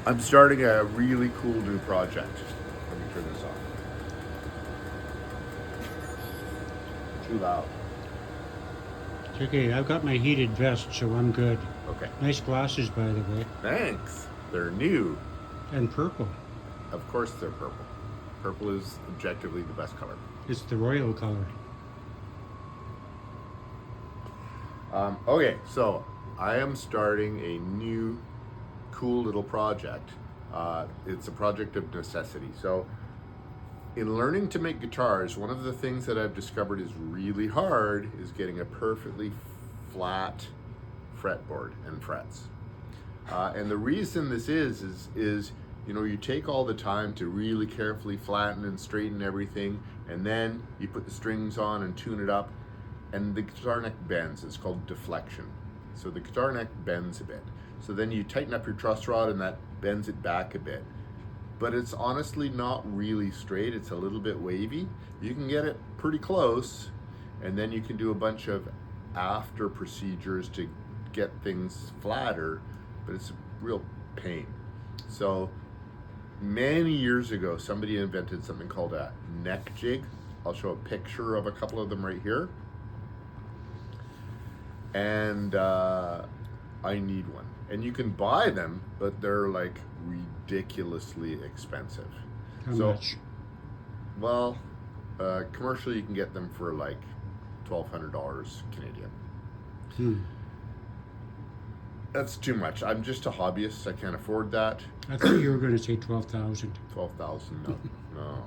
I'm starting a really cool new project. Let me turn this off. Too loud. It's okay, I've got my heated vest, so I'm good. Okay. Nice glasses, by the way. Thanks. They're new. And purple. Of course they're purple. Purple is objectively the best color. It's the royal color. Okay, so I am starting a new cool little project. It's a project of necessity. So in learning to make guitars, one of the things that I've discovered is really hard is getting a perfectly flat fretboard and frets. And the reason this is you know, you take all the time to really carefully flatten and straighten everything, and then you put the strings on and tune it up, and the guitar neck bends. It's called deflection. So the guitar neck bends a bit. So then you tighten up your truss rod and that bends it back a bit. But it's honestly not really straight. It's a little bit wavy. You can get it pretty close, and then you can do a bunch of after procedures to get things flatter, but it's a real pain. So many years ago, somebody invented something called a neck jig. I'll show a picture of a couple of them right here. And I need one. And you can buy them, but they're like ridiculously expensive. How much? Well, commercially you can get them for like $1,200 Canadian. That's too much. I'm just a hobbyist. I can't afford that. I thought you were going to say 12,000. 12,000, no, no.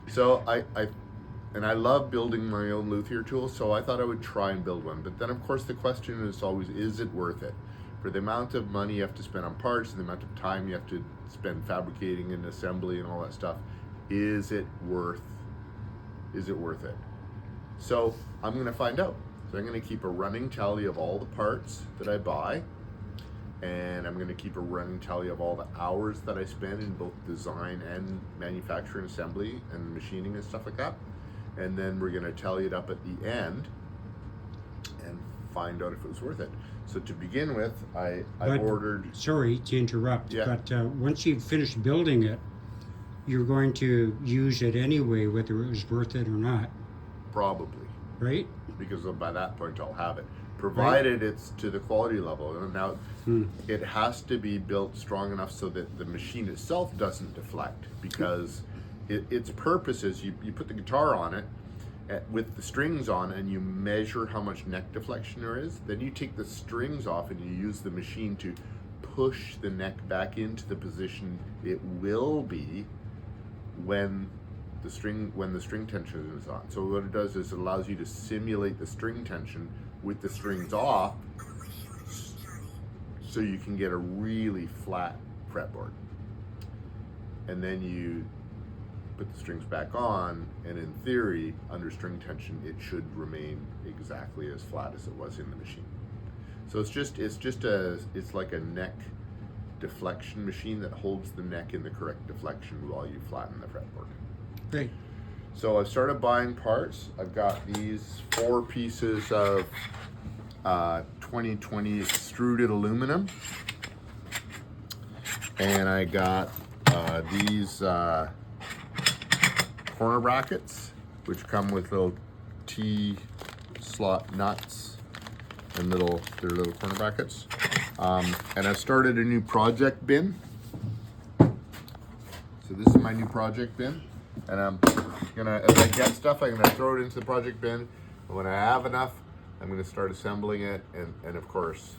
So I love building my own luthier tools, so I thought I would try and build one. But then of course the question is always, is it worth it? For the amount of money you have to spend on parts, and the amount of time you have to spend fabricating and assembly and all that stuff, is it worth it? So I'm gonna find out. So I'm gonna keep a running tally of all the parts that I buy, and I'm gonna keep a running tally of all the hours that I spend in both design and manufacturing, assembly and machining and stuff like that. And then we're gonna tally it up at the end and find out if it was worth it. So to begin with, I ordered... Sorry to interrupt, yeah. But once you've finished building it, you're going to use it anyway, whether it was worth it or not. Probably. Right? Because by that point I'll have it. Provided it's to the quality level. And now it has to be built strong enough so that the machine itself doesn't deflect, because its purpose is you put the guitar on it with the strings on, and you measure how much neck deflection there is. Then you take the strings off and you use the machine to push the neck back into the position it will be when the string tension is on. So what it does is it allows you to simulate the string tension with the strings off, so you can get a really flat fretboard. And then you put the strings back on, and in theory, under string tension, it should remain exactly as flat as it was in the machine. So it's like a neck deflection machine that holds the neck in the correct deflection while you flatten the fretboard. Great. So I've started buying parts. I've got these 4 pieces of 2020 extruded aluminum, and I got these corner brackets, which come with little T-slot nuts and they're little corner brackets. And I've started a new project bin. So this is my new project bin, and I'm gonna, as I get stuff, I'm gonna throw it into the project bin, and when I have enough, I'm gonna start assembling it, and of course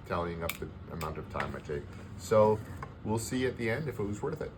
tallying up the amount of time I take. So we'll see at the end if it was worth it.